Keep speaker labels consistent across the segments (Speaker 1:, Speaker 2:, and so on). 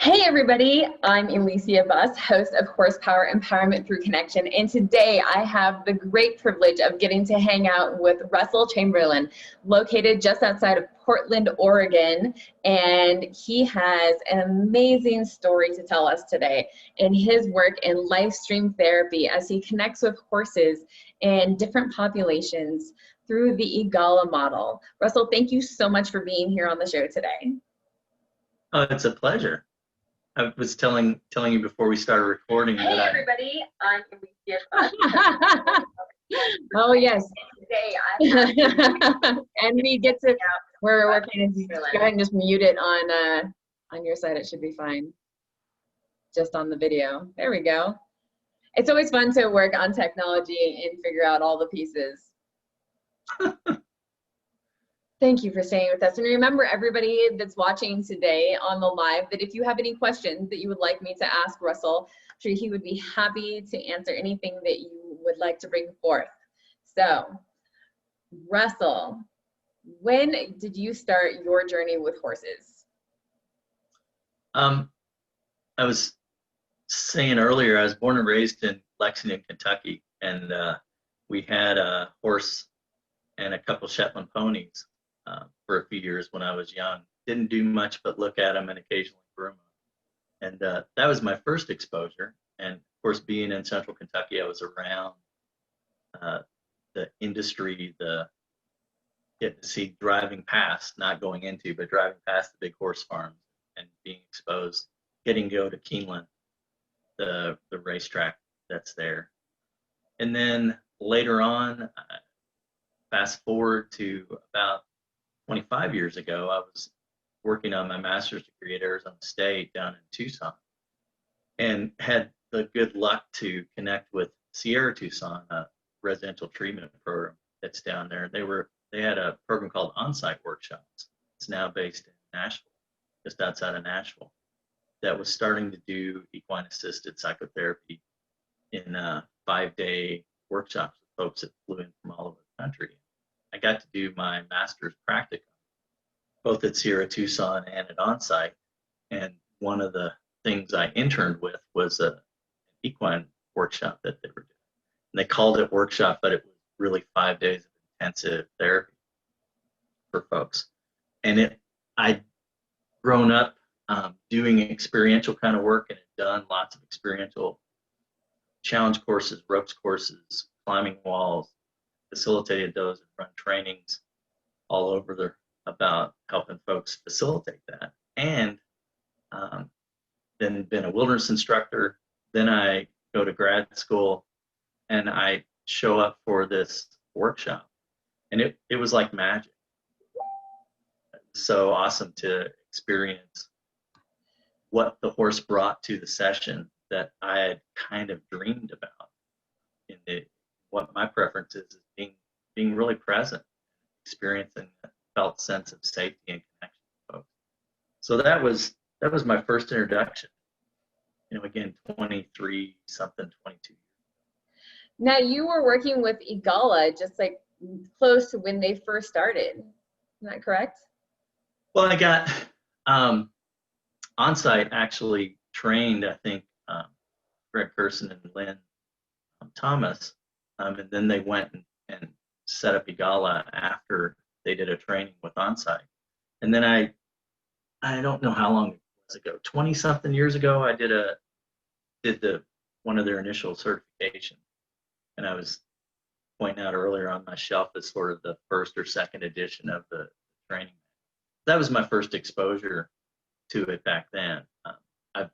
Speaker 1: Hey everybody, I'm Elysia Buss, host of Horsepower Empowerment Through Connection, and today I have the great privilege of getting to hang out with Russell Chamberlain, located just outside of Portland, Oregon, and he has an amazing story to tell us today in his work in LifeSTREAM therapy as he connects with horses in different populations through the EGALA model. Russell, thank you so much for being here on the show today.
Speaker 2: Oh, it's a pleasure. I was telling you before we started recording
Speaker 1: hey
Speaker 2: that
Speaker 1: everybody, I'm Elysia. Oh yes. Today and we get to we're working. Go ahead and just mute it on your side. It should be fine. Just on the video. There we go. It's always fun to work on technology and figure out all the pieces. Thank you for staying with us. And remember, everybody that's watching today on the live, that if you have any questions that you would like me to ask Russell, I'm sure he would be happy to answer anything that you would like to bring forth. So, Russell, when did you start your journey with horses?
Speaker 2: I was saying earlier, I was born and raised in Lexington, Kentucky, and we had a horse and a couple Shetland ponies for a few years when I was young. Didn't do much but look at them and occasionally groom them. And that was my first exposure. And of course, being in central Kentucky, I was around the industry, getting to see driving past, not going into, but driving past the big horse farms and being exposed, getting to go to Keeneland, the racetrack that's there. And then later on, fast forward to about 25 years ago, I was working on my master's degree at Arizona State down in Tucson, and had the good luck to connect with Sierra Tucson, a residential treatment program that's down there. They had a program called On-Site Workshops. It's now based in Nashville, just outside of Nashville, that was starting to do equine-assisted psychotherapy in 5-day workshops with folks that flew in from all over the country. I got to do my master's practicum, both at Sierra Tucson and at On-Site. And one of the things I interned with was an equine workshop that they were doing. And they called it workshop, but it was really 5 days of intensive therapy for folks. And I'd grown up doing experiential kind of work and had done lots of experiential challenge courses, ropes courses, climbing walls, facilitated those and run trainings all over there about helping folks facilitate that. And then been a wilderness instructor. Then I go to grad school and I show up for this workshop. And it was like magic. So awesome to experience what the horse brought to the session that I had kind of dreamed about. What my preference is being really present, experiencing that felt sense of safety and connection with folks. So that was my first introduction. Again, 23 something, 22 years.
Speaker 1: Now you were working with EGALA just like close to when they first started. Isn't that correct?
Speaker 2: Well, I got On-Site actually trained, I think, Greg Curson and Lynn Thomas, and then they went and set up EGALA after they did a training with On-Site. And then I don't know how long it was ago, 20 something years ago, I did one of their initial certifications. And I was pointing out earlier on my shelf as sort of the first or second edition of the training. That was my first exposure to it back then. I've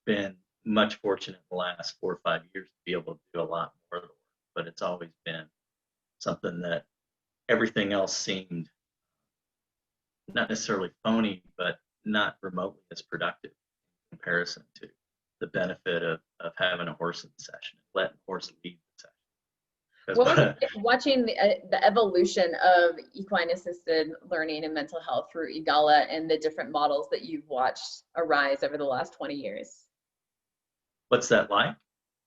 Speaker 2: been much fortunate in the last 4 or 5 years to be able to do a lot more of the work, but it's always been something that everything else seemed not necessarily phony, but not remotely as productive in comparison to the benefit of having a horse in the session, letting the horse lead the session.
Speaker 1: What was it like watching the evolution of equine-assisted learning and mental health through EGALA and the different models that you've watched arise over the last 20 years?
Speaker 2: What's that like?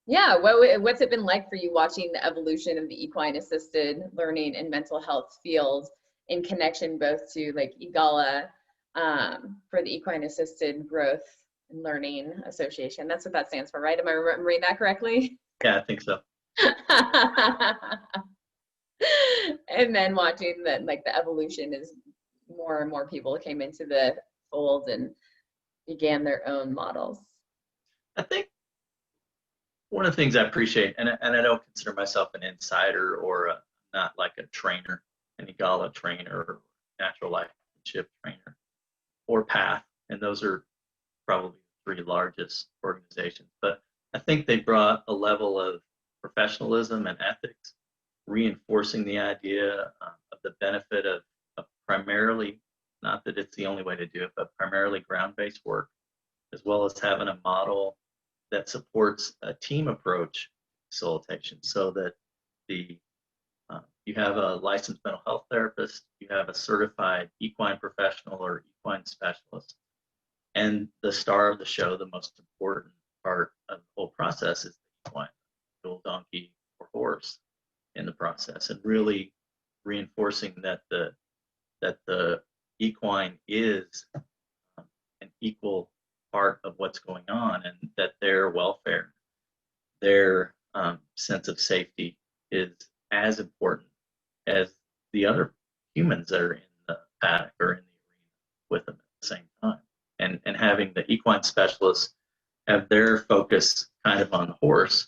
Speaker 1: Yeah, what's it been like for you watching the evolution of the equine-assisted learning and mental health field in connection both to like EGALA for the equine-assisted growth and Learning Association. That's what that stands for, right? Am I remembering that correctly?
Speaker 2: Yeah, I think so.
Speaker 1: And then watching that, like the evolution is more and more people came into the fold and began their own models.
Speaker 2: I think one of the things I appreciate, and I don't consider myself an insider or not like a trainer, an EGALA trainer or natural life trainer or PATH, and those are probably the three largest organizations. But I think they brought a level of professionalism and ethics, reinforcing the idea of the benefit of primarily, not that it's the only way to do it, but primarily ground-based work, as well as having a model that supports a team approach facilitation, so that you have a licensed mental health therapist, you have a certified equine professional or equine specialist, and the star of the show, the most important part of the whole process, is the equine, the little donkey or horse in the process, and really reinforcing that the equine is an equal part of what's going on, and that their welfare, their sense of safety is as important as the other humans that are in the paddock or in the arena with them at the same time. And having the equine specialists have their focus kind of on the horse,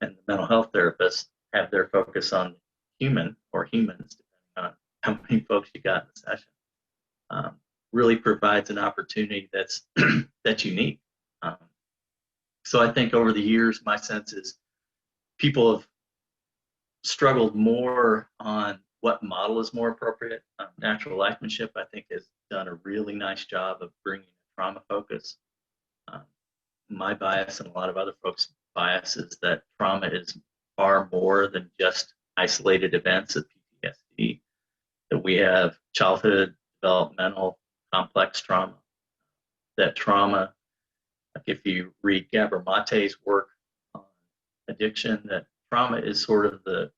Speaker 2: and the mental health therapists have their focus on human or humans, depending on how many folks you got in the session, really provides an opportunity that's that's unique. So I think over the years, my sense is people have struggled more on what model is more appropriate. Natural lifemanship, I think, has done a really nice job of bringing a trauma focus. My bias and a lot of other folks' bias is that trauma is far more than just isolated events of PTSD, that we have childhood, developmental, complex trauma, that trauma, like if you read Gabor Mate's work on addiction, that trauma is sort of the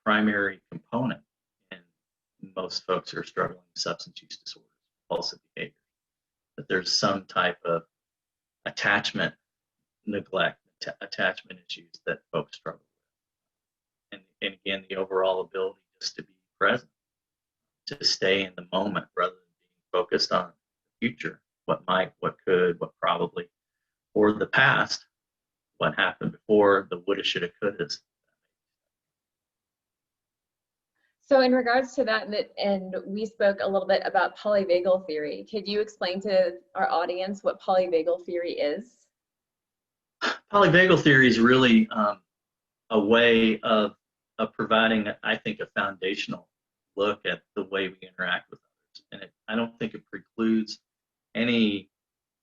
Speaker 2: primary component in most folks who are struggling with substance use disorders, compulsive behavior, that there's some type of attachment, neglect, attachment issues that folks struggle with. And again, the overall ability just to be present, to stay in the moment rather than being focused on the future, what might, what could, what probably, or the past, what happened before, the woulda, shoulda, couldas.
Speaker 1: So in regards to that, and we spoke a little bit about polyvagal theory. Could you explain to our audience what polyvagal theory is?
Speaker 2: Polyvagal theory is really a way of providing, I think, a foundational look at the way we interact with others. And I don't think it precludes any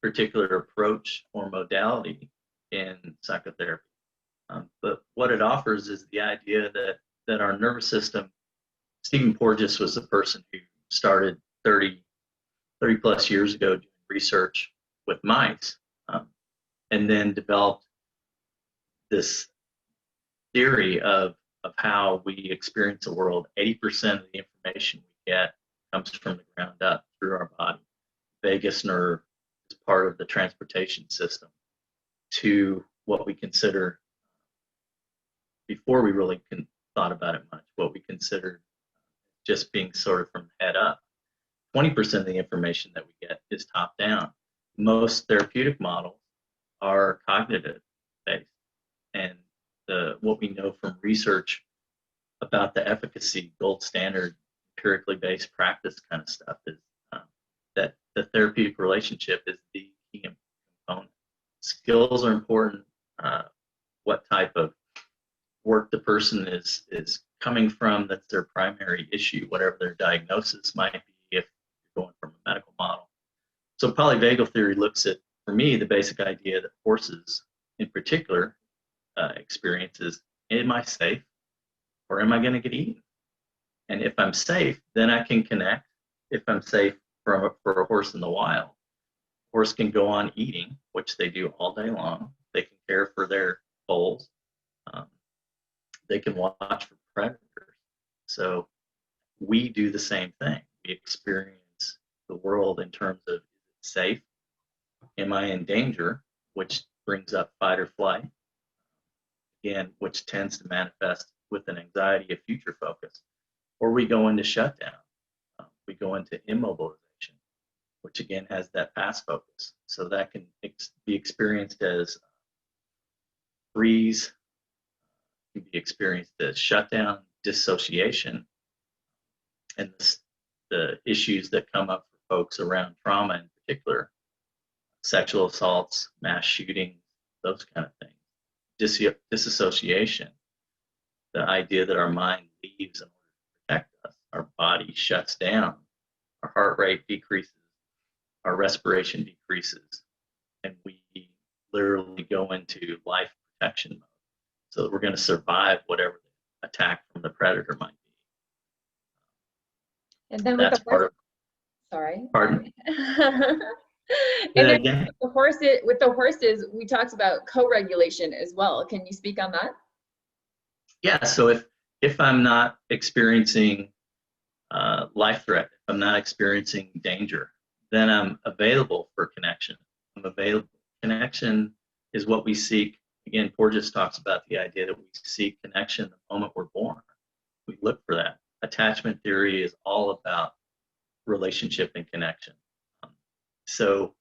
Speaker 2: particular approach or modality in psychotherapy. But what it offers is the idea that our nervous system, Stephen Porges was the person who started 30 plus years ago doing research with mice, and then developed this theory of how we experience the world. 80% of the information we get comes from the ground up through our body. Vagus nerve is part of the transportation system to what we consider, before we really thought about it much, what we considered just being sort of from head up. 20% of the information that we get is top down. Most therapeutic models are cognitive based, and what we know from research about the efficacy, gold standard, empirically based practice kind of stuff is that the therapeutic relationship is the key component. Skills are important. What type of work the person is coming from, that's their primary issue, whatever their diagnosis might be if you're going from a medical model. So polyvagal theory looks at, for me, the basic idea that horses in particular experiences, am I safe or am I going to get eaten? And if I'm safe, then I can connect. If I'm safe for a horse in the wild, horse can go on eating, which they do all day long. They can care for their foals. They can watch for predators. So we do the same thing. We experience the world in terms of, is it safe am I in danger, which brings up fight or flight, again, which tends to manifest with an anxiety of future focus, or we go into shutdown. We go into immobilization, which again has that past focus. So that can be experienced as freeze, can be experienced as shutdown, dissociation, and the issues that come up for folks around trauma in particular, sexual assaults, mass shootings, those kind of things. Disassociation, the idea that our mind leaves in order to protect us, our body shuts down, our heart rate decreases, our respiration decreases, and we literally go into life protection mode so that we're going to survive whatever the attack from the predator might be.
Speaker 1: And then
Speaker 2: that's part of.
Speaker 1: Sorry.
Speaker 2: Pardon?
Speaker 1: And then with the horses, we talked about co-regulation as well. Can you speak on that?
Speaker 2: Yeah. So if I'm not experiencing life threat, if I'm not experiencing danger, then I'm available for connection. I'm available. Connection is what we seek. Again, Porges talks about the idea that we seek connection the moment we're born. We look for that. Attachment theory is all about relationship and connection. So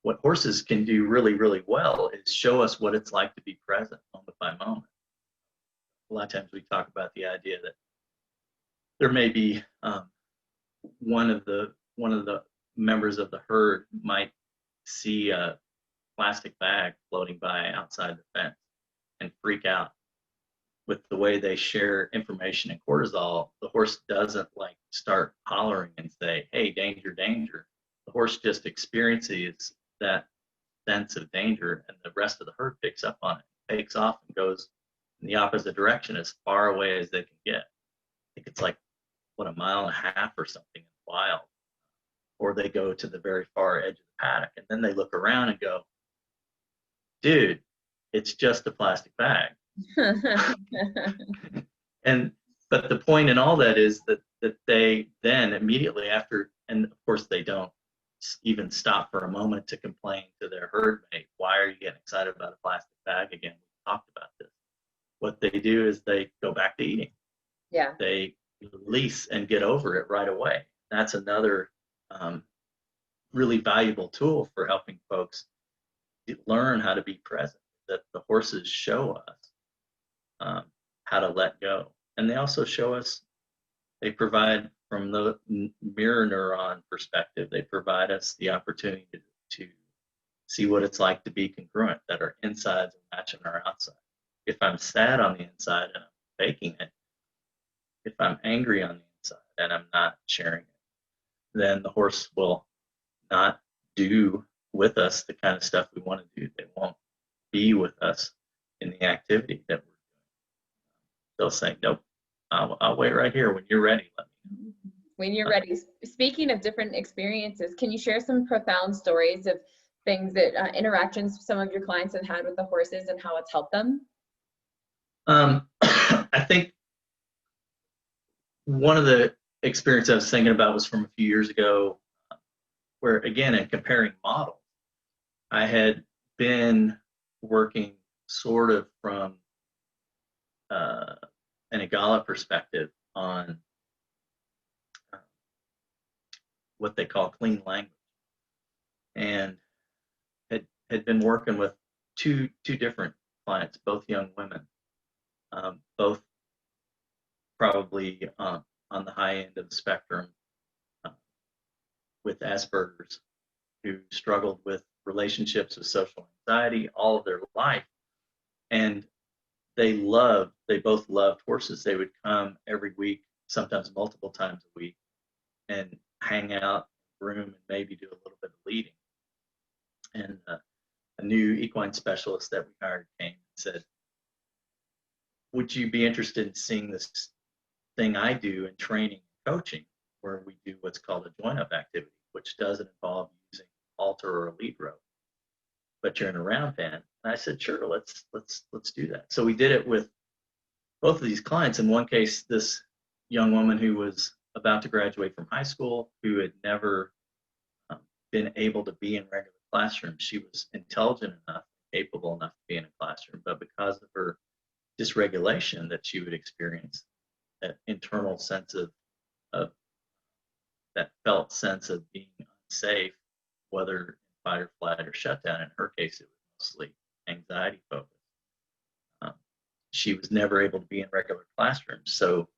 Speaker 2: what horses can do really, really well is show us what it's like to be present moment by moment. A lot of times we talk about the idea that there may be one of the members of the herd might see a plastic bag floating by outside the fence and freak out. With the way they share information and cortisol, the horse doesn't like start hollering and say, "Hey, danger, danger." The horse just experiences that sense of danger, and the rest of the herd picks up on it, takes off, and goes in the opposite direction as far away as they can get. I think it's like, a mile and a half or something in the wild. Or they go to the very far edge of the paddock, and then they look around and go, "Dude, it's just a plastic bag." But the point in all that is that they then immediately after, and of course they don't even stop for a moment to complain to their herd mate, "Why are you getting excited about a plastic bag again? We talked about this." What they do is they go back to eating.
Speaker 1: Yeah.
Speaker 2: They release and get over it right away. That's another really valuable tool for helping folks learn how to be present, that the horses show us how to let go. And they also show us, they provide, from the mirror neuron perspective, they provide us the opportunity to see what it's like to be congruent, that our insides are matching our outside. If I'm sad on the inside and I'm faking it, if I'm angry on the inside and I'm not sharing it, then the horse will not do with us the kind of stuff we want to do. They won't be with us in the activity that we're doing. They'll say, "Nope, I'll wait right here. When you're ready, let me know."
Speaker 1: When you're ready. Speaking of different experiences, can you share some profound stories of things that interactions some of your clients have had with the horses and how it's helped them?
Speaker 2: I think one of the experiences I was thinking about was from a few years ago, where again, in comparing models, I had been working sort of from an Igala perspective on what they call clean language, and had been working with two different clients, both young women, both probably on the high end of the spectrum, with Asperger's, who struggled with relationships, with social anxiety all of their life. And they both loved horses. They would come every week, sometimes multiple times a week, and hang out, groom, and maybe do a little bit of leading. And a new equine specialist that we hired came and said, "Would you be interested in seeing this thing I do in training and coaching, where we do what's called a join-up activity, which doesn't involve using halter or a lead rope, but you're in a round pen?" And I said, "Sure, let's do that." So we did it with both of these clients. In one case, this young woman who was about to graduate from high school, who had never been able to be in regular classroom. She was intelligent enough, capable enough to be in a classroom, but because of her dysregulation that she would experience, that internal sense of that felt sense of being unsafe, whether fight or flight or shutdown. In her case, it was mostly anxiety focused. She was never able to be in regular classrooms, so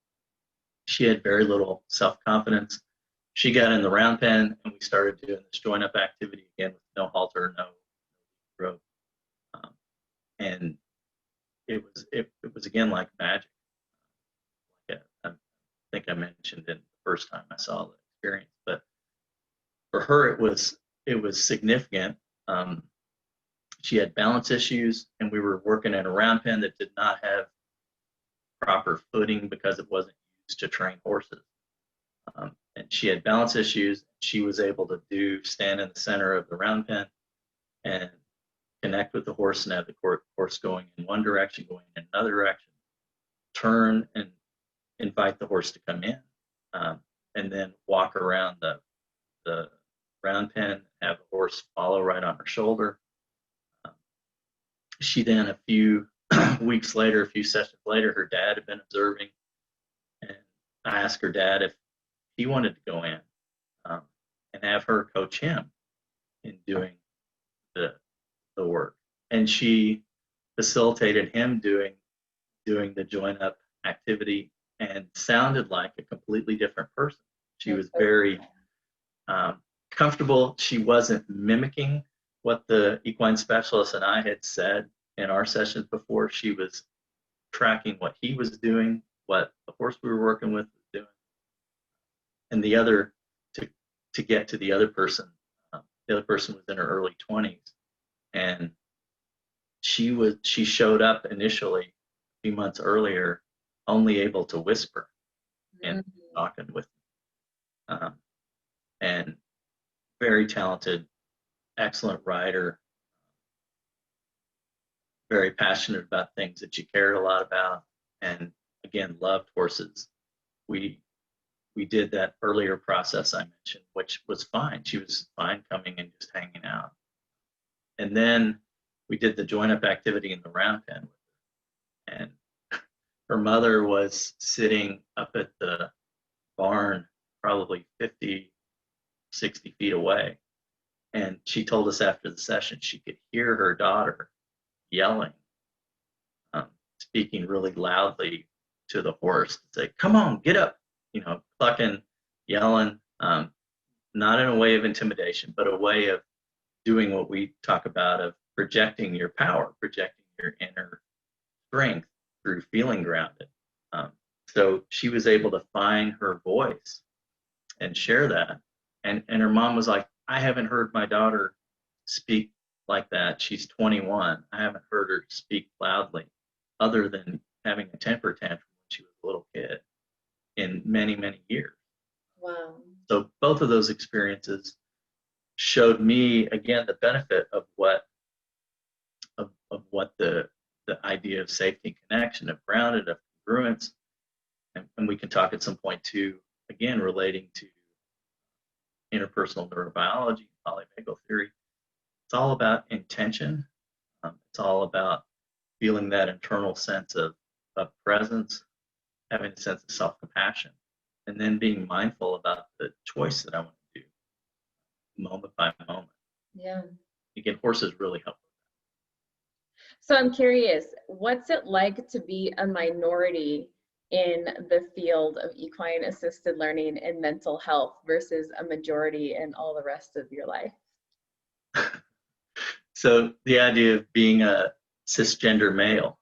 Speaker 2: she had very little self-confidence. She got in the round pen, and we started doing this join-up activity again with no halter, no rope, and it was again like magic. I think I mentioned it the first time I saw the experience, but for her it was significant. She had balance issues, and we were working in a round pen that did not have proper footing because it wasn't used to train horses. And she had balance issues. She was able to stand in the center of the round pen and connect with the horse and have the horse going in one direction, going in another direction, turn and invite the horse to come in, and then walk around the round pen, have the horse follow right on her shoulder. She then, a few weeks later, a few sessions later, her dad had been observing, and I asked her dad if he wanted to go in and have her coach him in doing the work. And she facilitated him doing the join up activity and sounded like a completely different person. She was very comfortable. She wasn't mimicking what the equine specialist and I had said in our sessions before. She was tracking what he was doing, what the horse we were working with was doing. And the other, to get to the other person was in her early 20s, and she showed up initially a few months earlier only able to whisper and talking with me. And very talented, excellent rider, very passionate about things that she cared a lot about, and again, loved horses. We did that earlier process I mentioned, which was fine. She was fine coming and just hanging out. And then we did the join-up activity in the round pen with her. And her mother was sitting up at the barn, probably 50, 60 feet away. And she told us after the session she could hear her daughter yelling, speaking really loudly to the horse to say, "Come on, get up," clucking, yelling, not in a way of intimidation, but a way of doing what we talk about, of projecting your power, projecting your inner strength through feeling grounded. So she was able to find her voice and share that. And her mom was like, "I haven't heard my daughter speak like that. She's 21. I haven't heard her speak loudly other than having a temper tantrum when she was a little kid in many, many years."
Speaker 1: Wow.
Speaker 2: So both of those experiences showed me, again, the benefit of what the idea of safety and connection, of grounded, of congruence, and we can talk at some point too, again, relating to interpersonal neurobiology, polyvagal theory. It's all about intention. It's all about feeling that internal sense of presence, having a sense of self-compassion, and then being mindful about the choice that I want to do moment by moment.
Speaker 1: Yeah.
Speaker 2: Again, horses really help.
Speaker 1: So I'm curious, what's it like to be a minority in the field of equine assisted learning and mental health versus a majority in all the rest of your life?
Speaker 2: So the idea of being a cisgender male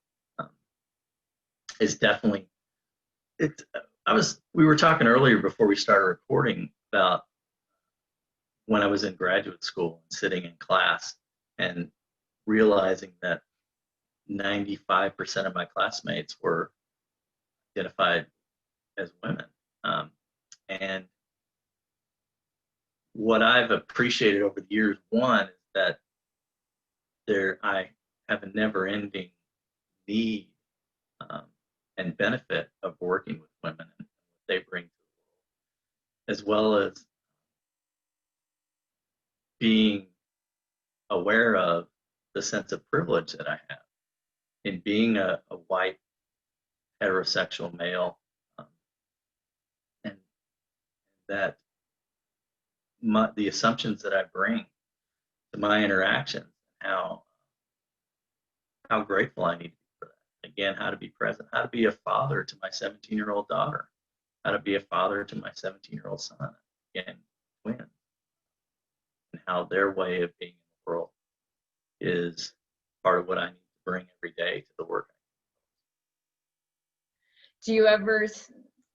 Speaker 2: is definitely, we were talking earlier before we started recording about when I was in graduate school and sitting in class and realizing that 95% of my classmates were identified as women. And what I've appreciated over the years, one, is that I have a never-ending need and benefit of working with women and what they bring to the world, as well as being aware of the sense of privilege that I have in being a white heterosexual male, and that the assumptions that I bring to my interactions, how grateful I need to be for that. Again, how to be present, how to be a father to my 17-year-old daughter, how to be a father to my 17-year-old son, again, twins, and how their way of being in the world is part of what I need to bring every day to the work.
Speaker 1: Do you ever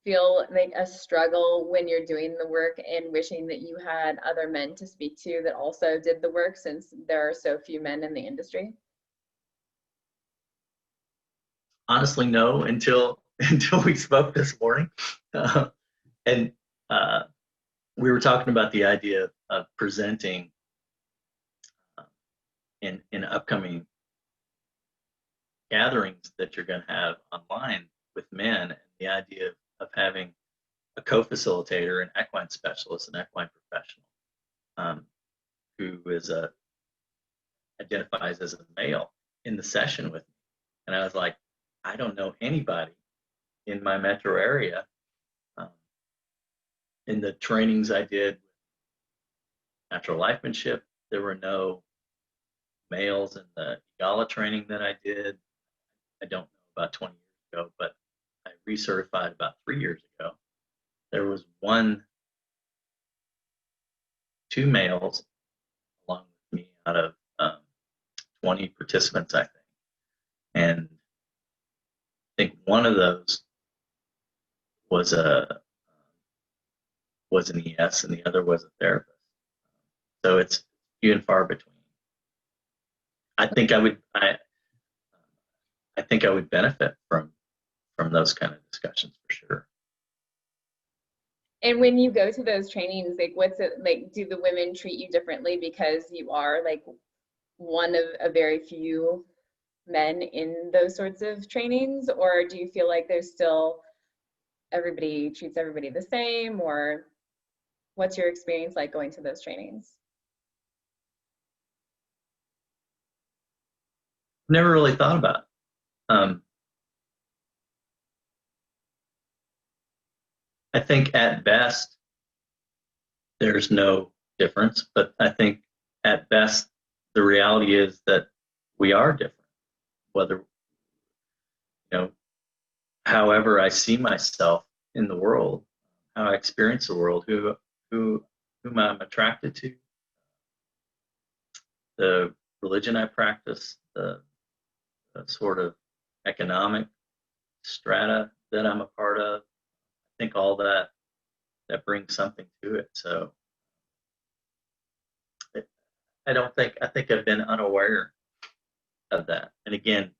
Speaker 1: feel like a struggle when you're doing the work and wishing that you had other men to speak to that also did the work, since there are so few men in the industry?
Speaker 2: Honestly, no, until we spoke this morning. And we were talking about the idea of presenting in upcoming gatherings that you're going to have online with men, and the idea of having a co-facilitator, an equine specialist, an equine professional, who is identifies as a male in the session with me. And I was like, I don't know anybody in my metro area. In the trainings I did, natural lifemanship, there were no males in the EGALA training that I did. I don't know about 20 years ago, but I recertified about 3 years ago. There was two males along with me out of 20 participants, I think. And I think one of those was an ES and the other was a therapist. So it's few and far between. I think I would benefit from those kind of discussions for sure.
Speaker 1: And when you go to those trainings, like, what's it like? Do the women treat you differently because you are like one of a very few men in those sorts of trainings, or do you feel like there's still everybody treats everybody the same, or what's your experience like going to those trainings?
Speaker 2: Never really thought about it. I think at best there's no difference, but I think at best the reality is that we are different. Whether, however I see myself in the world, how I experience the world, whom I'm attracted to, the religion I practice, the sort of economic strata that I'm a part of. I think all that brings something to it. So I think I've been unaware of that. And again,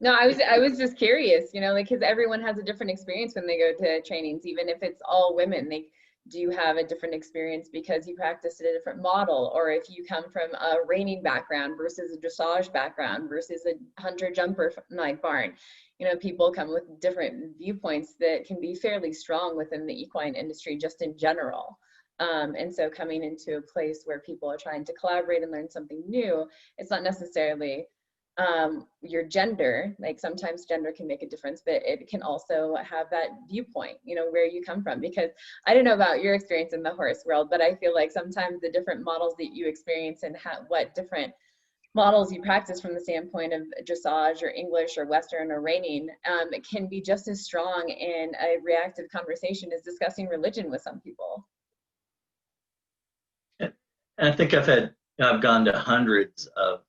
Speaker 1: no, I was just curious, like, because everyone has a different experience when they go to trainings, even if it's all women. They do have a different experience because you practiced at a different model, or if you come from a reining background versus a dressage background versus a hunter jumper like barn. People come with different viewpoints that can be fairly strong within the equine industry just in general. And so coming into a place where people are trying to collaborate and learn something new, it's not necessarily your gender. Like, sometimes gender can make a difference, but it can also have that viewpoint, where you come from. Because I don't know about your experience in the horse world, but I feel like sometimes the different models that you experience and what different models you practice from the standpoint of dressage or English or Western or reining, it can be just as strong in a reactive conversation as discussing religion with some people.
Speaker 2: And I think I've gone to hundreds of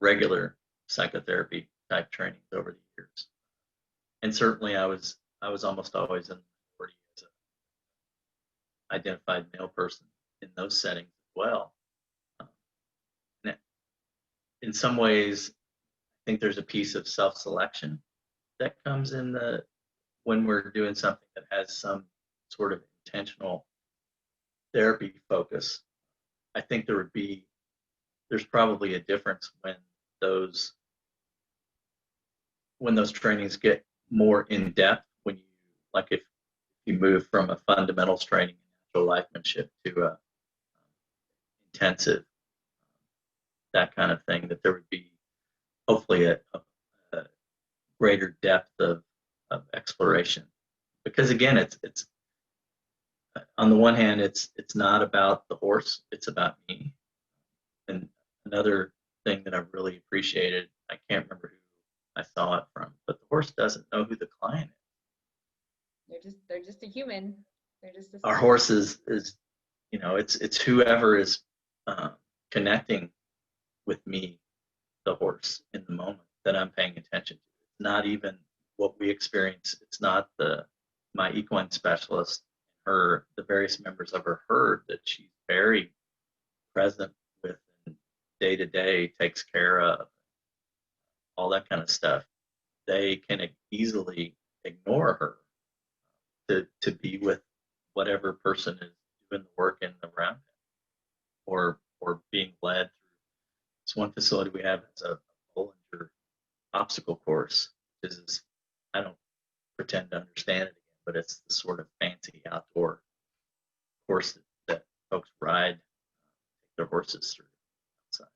Speaker 2: regular psychotherapy type trainings over the years, and certainly I was almost always in the minority as an identified male person in those settings as well. In some ways, I think there's a piece of self-selection that comes in when we're doing something that has some sort of intentional therapy focus. I think there's probably a difference when those trainings get more in depth, if you move from a fundamentals training in natural lifemanship to intensive, that kind of thing, that there would be hopefully a greater depth of exploration. Because again, it's on the one hand, it's not about the horse, it's about me. And another thing that I've really appreciated, I can't remember who I saw it from, but the horse doesn't know who the client is.
Speaker 1: They're just a human. They're just
Speaker 2: Our horse is it's whoever is connecting with me, the horse, in the moment that I'm paying attention to. It's not even what we experience. It's not my equine specialist, the various members of her herd that she's very present with and day to day takes care of, all that kind of stuff. They can easily ignore her to be with whatever person is doing the work in the round, or being led through. This one facility we have is a Bollinger obstacle course. I don't pretend to understand it again, but it's the sort of fancy outdoor course that folks ride their horses through outside.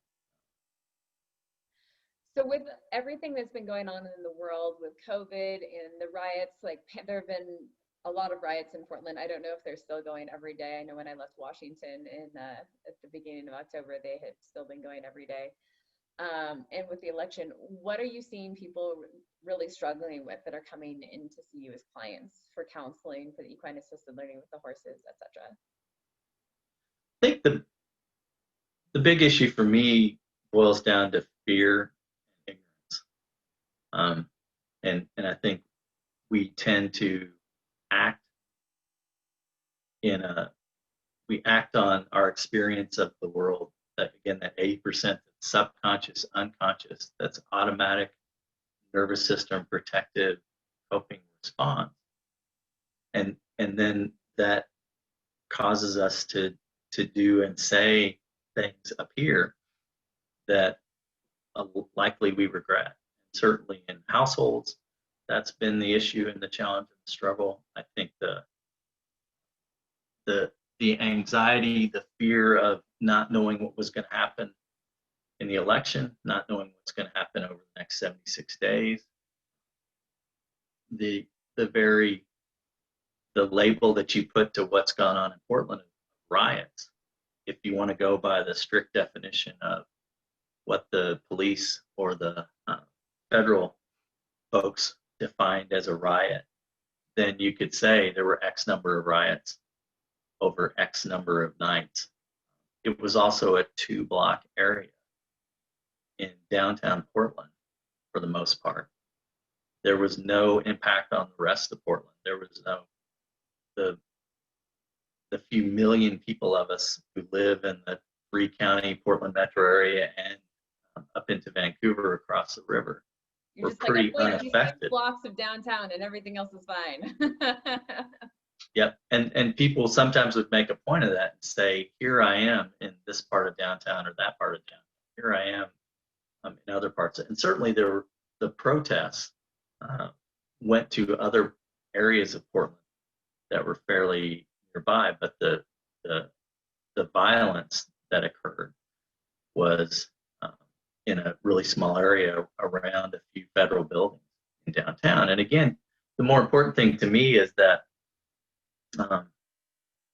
Speaker 1: So with everything that's been going on in the world with COVID and the riots, like there have been a lot of riots in Portland. I don't know if they're still going every day. I know when I left Washington at the beginning of October, they had still been going every day. And with the election, what are you seeing people really struggling with that are coming in to see you as clients for counseling, for the equine assisted learning with the horses, etc.?
Speaker 2: I think the big issue for me boils down to fear and ignorance. And I think we tend to act we act on our experience of the world, that 80% subconscious, unconscious, that's automatic nervous system protective coping response. And then that causes us to do and say things up here that likely we regret. Certainly in households, that's been the issue and the challenge and the struggle. I think the anxiety, the fear of not knowing what was going to happen in the election, not knowing what's going to happen over the next 76 days, the label that you put to what's gone on in Portland, riots, if you want to go by the strict definition of what the police or the federal folks defined as a riot, then you could say there were X number of riots over X number of nights. It was also a 2-block area in downtown Portland for the most part. There was no impact on the rest of Portland. There was no, the few million people of us who live in the 3-county Portland metro area and up into Vancouver across the river.
Speaker 1: You're just pretty like, unaffected. Blocks of downtown and everything else is fine.
Speaker 2: Yep, and people sometimes would make a point of that and say, here I am in this part of downtown or that part of downtown. Here I am in other parts. And certainly the protests went to other areas of Portland that were fairly nearby, but the violence that occurred was in a really small area around a few federal buildings in downtown. And again, the more important thing to me is that,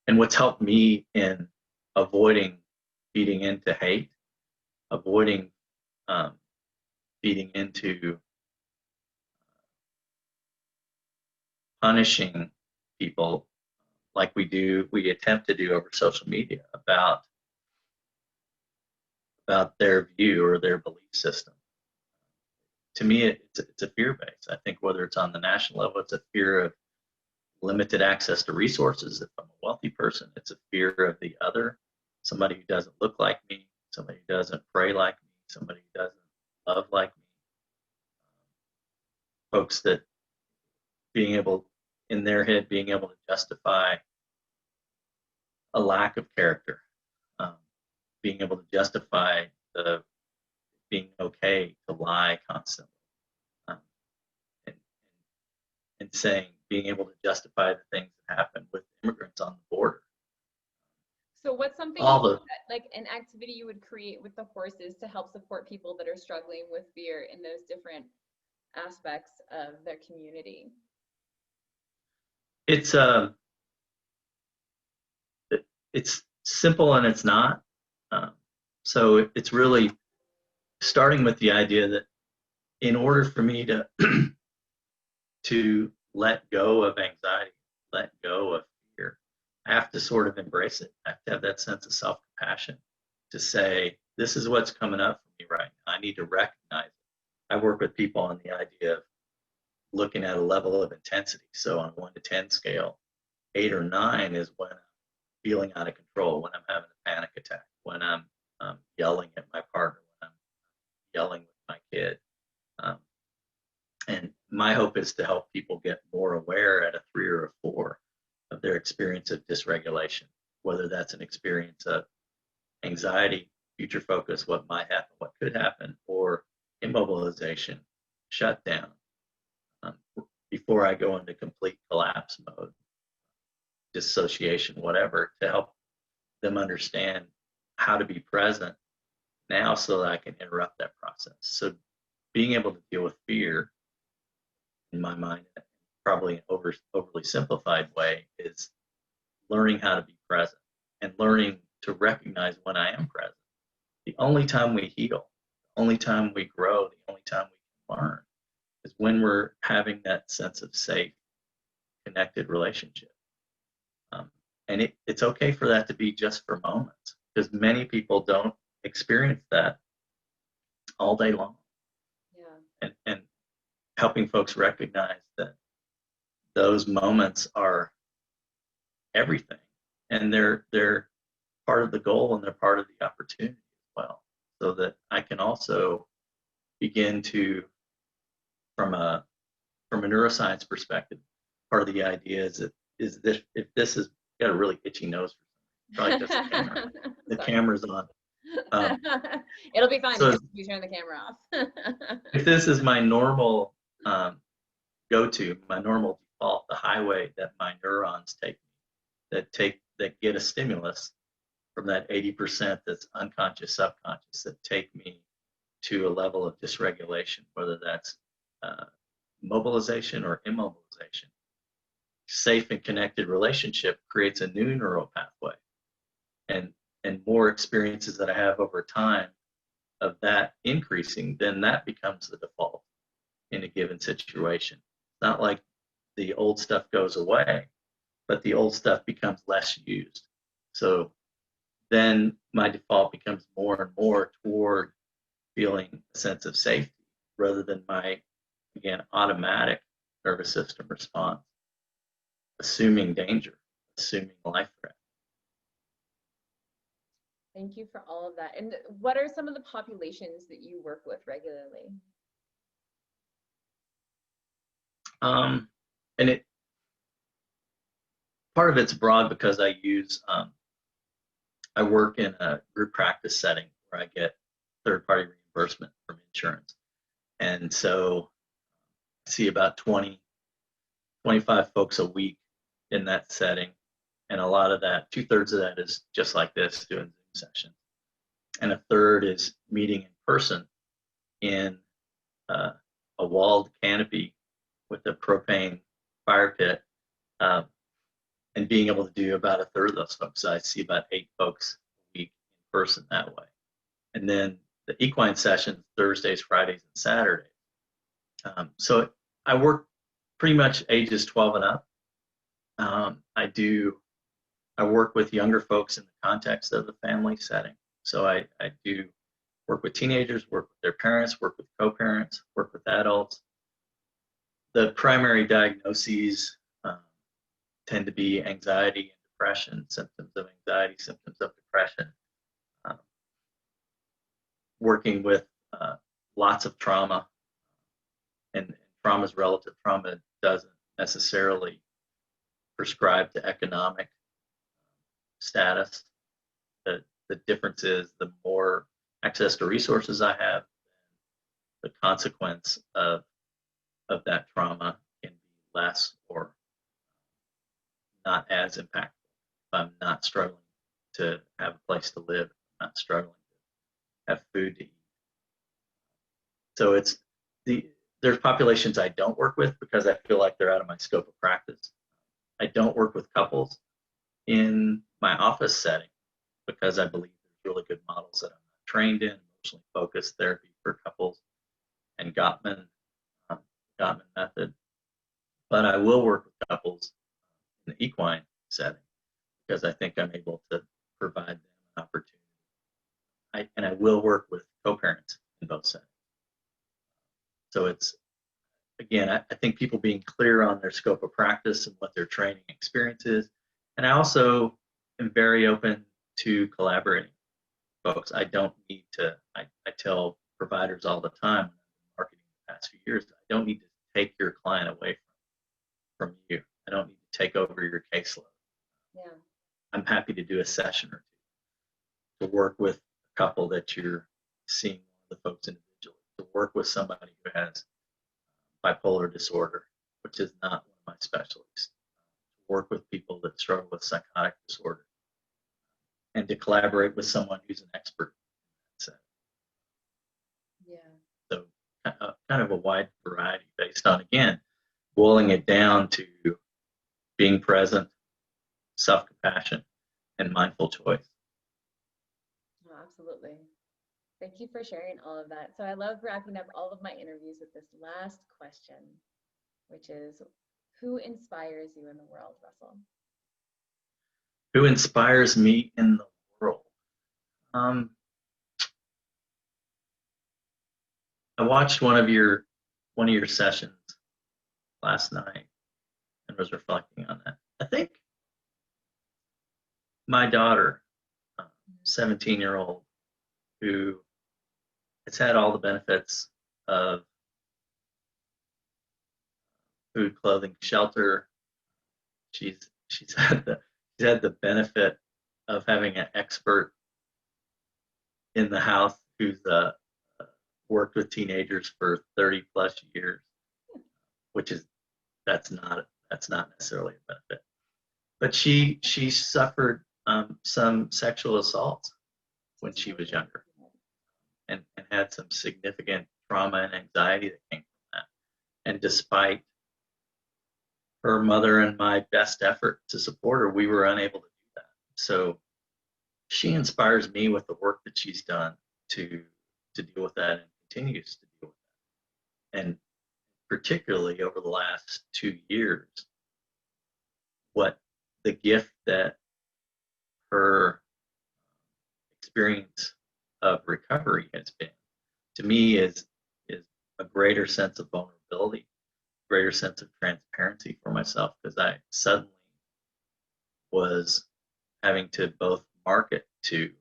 Speaker 2: and what's helped me in avoiding feeding into hate, avoiding feeding into punishing people like we attempt to do over social media about their view or their belief system. To me, it's a fear base. I think whether it's on the national level, it's a fear of limited access to resources. If I'm a wealthy person, it's a fear of the other, somebody who doesn't look like me, somebody who doesn't pray like me, somebody who doesn't love like me. Folks that in their head, being able to justify a lack of character, being able to justify being okay to lie constantly, and saying, being able to justify the things that happen with immigrants on the border.
Speaker 1: So what's something
Speaker 2: all the
Speaker 1: like an activity you would create with the horses to help support people that are struggling with fear in those different aspects of their community?
Speaker 2: it's it's simple and it's not. Um, so it's really starting with the idea that in order for me to to let go of anxiety, let go of fear, I have to sort of embrace it. I have to have that sense of self-compassion to say, this is what's coming up for me right now. I need to recognize it. I work with people on the idea of looking at a level of intensity. So on a 1 to 10 scale, 8 or 9 is when I'm feeling out of control, when I'm having a panic attack, when I'm yelling at my partner, when I'm yelling with my kid. Um, and my hope is to help people get more aware at a 3 or a 4 of their experience of dysregulation, whether that's an experience of anxiety, future focus, what might happen, what could happen, or immobilization, shutdown, before I go into complete collapse mode, dissociation, whatever, to help them understand how to be present now so that I can interrupt that process. So being able to deal with fear, in my mind, probably an overly simplified way, is learning how to be present and learning to recognize when I am present. The only time we heal, the only time we grow, the only time we can learn is when we're having that sense of safe, connected relationship. And it's okay for that to be just for moments, because many people don't experience that all day long.
Speaker 1: Yeah.
Speaker 2: And helping folks recognize that those moments are everything, and they're part of the goal and they're part of the opportunity as well, so that I can also begin to, from a neuroscience perspective, part of the idea is that if this has got a really itchy nose, probably just the camera. The camera's on.
Speaker 1: It'll be fine
Speaker 2: So
Speaker 1: because you turn the camera off.
Speaker 2: if this is my normal go-to, my normal default, the highway that my neurons take, that get a stimulus from that 80% that's unconscious, subconscious, that take me to a level of dysregulation, whether that's mobilization or immobilization. Safe and connected relationship creates a new neural pathway, and more experiences that I have over time of that increasing, then that becomes the default in a given situation. It's not like the old stuff goes away, but the old stuff becomes less used. So then my default becomes more and more toward feeling a sense of safety rather than my, again, automatic nervous system response, assuming danger, assuming life threat.
Speaker 1: Thank you for all of that. And what are some of the populations that you work with regularly?
Speaker 2: And part of it's broad because I work in a group practice setting where I get third-party reimbursement from insurance. And so I see about 20, 25 folks a week in that setting. And a lot of that, 2/3 of that is just like this, doing Zoom sessions. And a third is meeting in person in a walled canopy with a propane fire pit, and being able to do about a third of those folks. So I see about 8 folks a week in person that way. And then the equine sessions, Thursdays, Fridays, and Saturdays. So I work pretty much ages 12 and up. I work with younger folks in the context of the family setting. So I do work with teenagers, work with their parents, work with co-parents, work with adults. The primary diagnoses tend to be anxiety and depression, symptoms of anxiety, symptoms of depression. Working with lots of trauma, and trauma is relative. Trauma doesn't necessarily prescribe to economic status. The difference is the more access to resources I have, the consequence of that trauma can be less or not as impactful if I'm not struggling to have a place to live, not struggling to have food to eat. So there's populations I don't work with because I feel like they're out of my scope of practice. I don't work with couples in my office setting because I believe there's really good models that I'm not trained in, emotionally focused therapy for couples and Gottman method. But I will work with couples in the equine setting because I think I'm able to provide them an opportunity. And I will work with co-parents in both settings. So it's, again, I think people being clear on their scope of practice and what their training experience is. And I also am very open to collaborating. Folks, I don't need to, I tell providers all the time, I've been marketing the past few years, I don't need to take your client away from you. I don't need to take over your caseload.
Speaker 1: Yeah.
Speaker 2: I'm happy to do a session or two to work with a couple that you're seeing one of the folks individually, to work with somebody who has bipolar disorder, which is not one of my specialties, to work with people that struggle with psychotic disorder, and to collaborate with someone who's an expert in that setting.
Speaker 1: Yeah.
Speaker 2: So kind of a wide variety based on, again, boiling it down to being present, self-compassion, and mindful choice.
Speaker 1: Oh, absolutely. Thank you for sharing all of that. So I love wrapping up all of my interviews with this last question, which is, who inspires you in the world, Russell?
Speaker 2: Who inspires me in the world? I watched one of your sessions last night and was reflecting on that. I think my daughter, 17-year-old, who has had all the benefits of food, clothing, shelter. She's had the benefit of having an expert in the house who's worked with teenagers for 30 plus years, which is that's not necessarily a benefit. But she suffered some sexual assaults when she was younger, and had some significant trauma and anxiety that came from that. And despite her mother and my best effort to support her, we were unable to do that. So she inspires me with the work that she's done to deal with that, and continues to deal with that. And particularly over the last 2 years, what the gift that her experience of recovery has been to me is a greater sense of vulnerability, greater sense of transparency for myself, because I suddenly was having to both market to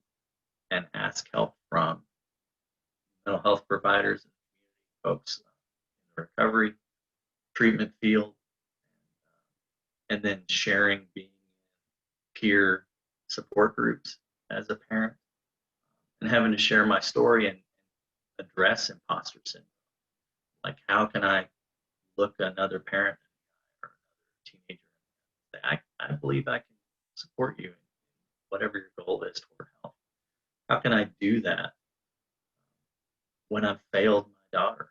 Speaker 2: and ask help from mental health providers and folks in the recovery treatment field, and then sharing being in peer support groups as a parent, and having to share my story and address imposter syndrome. Like, how can I look another parent or another teenager and say, I believe I can support you in whatever your goal is toward health. How can I do that when I've failed my daughter?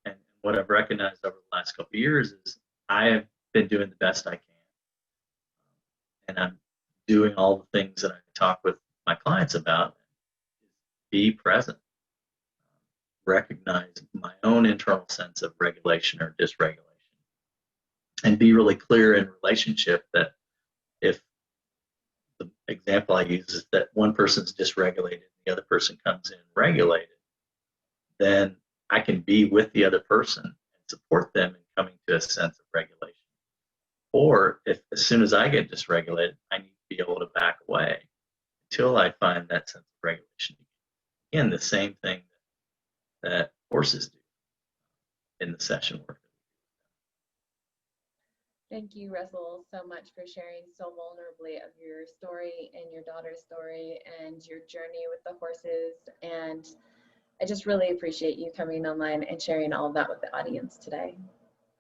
Speaker 2: And what I've recognized over the last couple of years is I have been doing the best I can. And I'm doing all the things that I talk with my clients about. Be present. Recognize my own internal sense of regulation or dysregulation. And be really clear in relationship that if the example I use is that one person's dysregulated and the other person comes in regulated, then I can be with the other person and support them in coming to a sense of regulation. Or if as soon as I get dysregulated, I need to be able to back away until I find that sense of regulation. Again, the same thing that horses do in the session work.
Speaker 1: Thank you, Russell, so much for sharing so vulnerably of your story and your daughter's story and your journey with the horses. And I just really appreciate you coming online and sharing all of that with the audience today.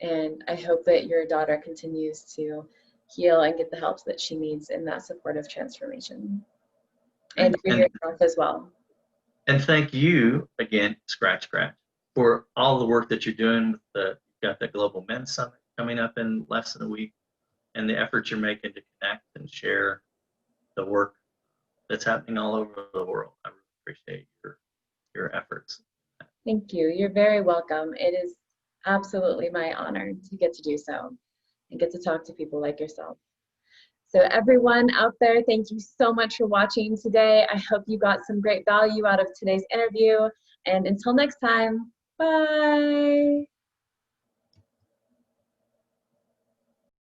Speaker 1: And I hope that your daughter continues to heal and get the help that she needs in that supportive transformation. and for yourself as well.
Speaker 2: And thank you again, Scratch, for all the work that you're doing with you've got the Global Men's Summit coming up in less than a week, and the efforts you're making to connect and share the work that's happening all over the world. I really appreciate your efforts.
Speaker 1: Thank you. You're very welcome. It is absolutely my honor to get to do so and get to talk to people like yourself. So everyone out there, thank you so much for watching today. I hope you got some great value out of today's interview. And until next time, bye.